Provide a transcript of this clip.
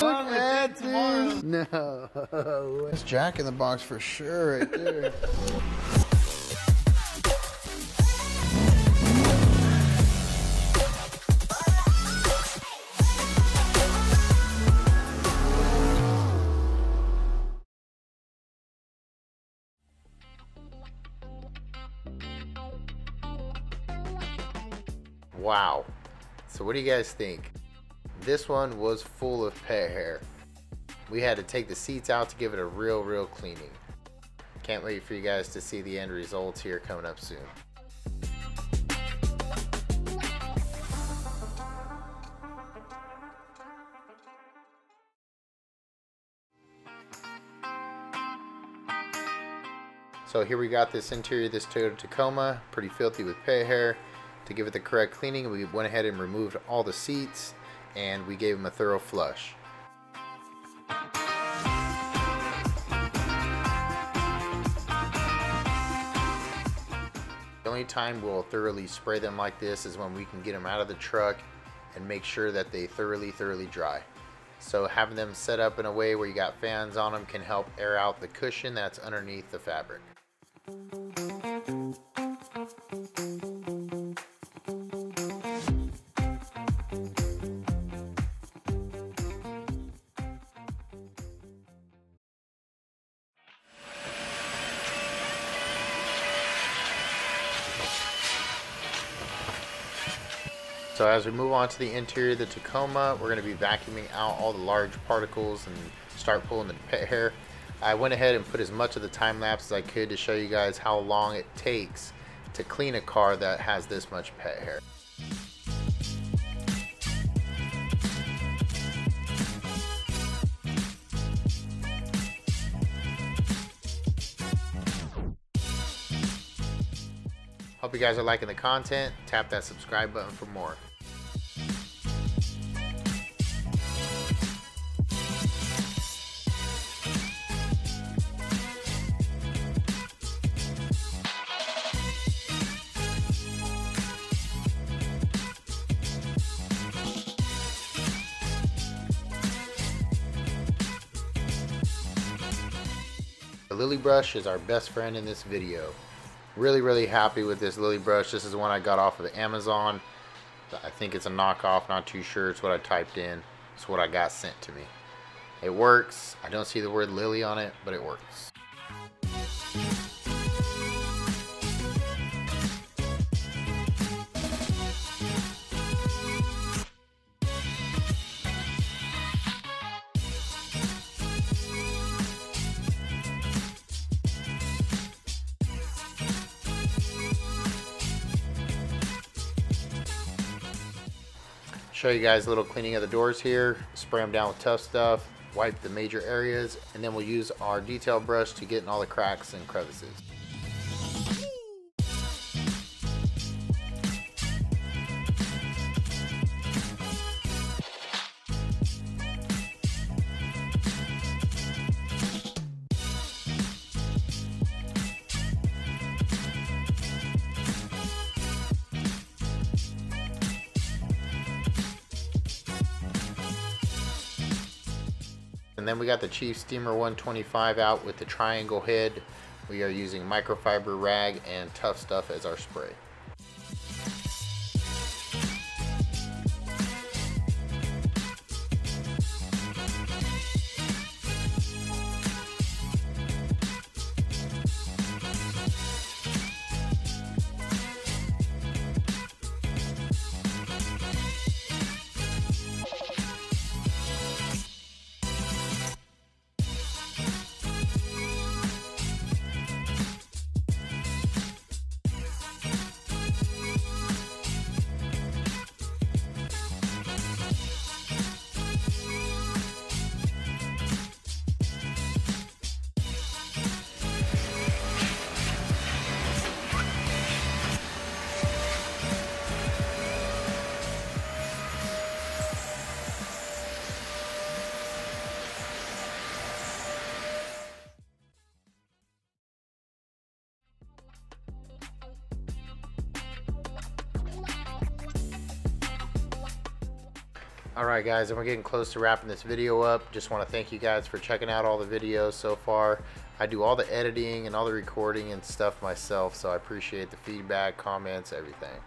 Look at this. No. That's Jack in the Box for sure right there. Wow. So what do you guys think? This one was full of pet hair. We had to take the seats out to give it a real cleaning. Can't wait for you guys to see the end results here coming up soon. So here we got this interior of this Toyota Tacoma, pretty filthy with pet hair. To give it the correct cleaning, we went ahead and removed all the seats and we gave them a thorough flush. The only time we'll thoroughly spray them like this is when we can get them out of the truck and make sure that they thoroughly dry. So having them set up in a way where you got fans on them can help air out the cushion that's underneath the fabric. So as we move on to the interior of the Tacoma, we're going to be vacuuming out all the large particles and start pulling the pet hair. I went ahead and put as much of the time lapse as I could to show you guys how long it takes to clean a car that has this much pet hair. Hope you guys are liking the content. Tap that subscribe button for more. The Lilly brush is our best friend in this video. Really happy with this Lilly brush. This is the one I got off of Amazon. I think it's a knockoff, not too sure. It's what I typed in. It's what I got sent to me. It works. I don't see the word Lilly on it, but it works. Show you guys a little cleaning of the doors here. Spray them down with tough stuff, wipe the major areas, and then we'll use our detail brush to get in all the cracks and crevices. And then we got the Chief Steamer 125 out with the triangle head. We are using microfiber rag and tough stuff as our spray. Alright guys, and we're getting close to wrapping this video up. Just want to thank you guys for checking out all the videos so far. I do all the editing and all the recording and stuff myself, so I appreciate the feedback, comments, everything.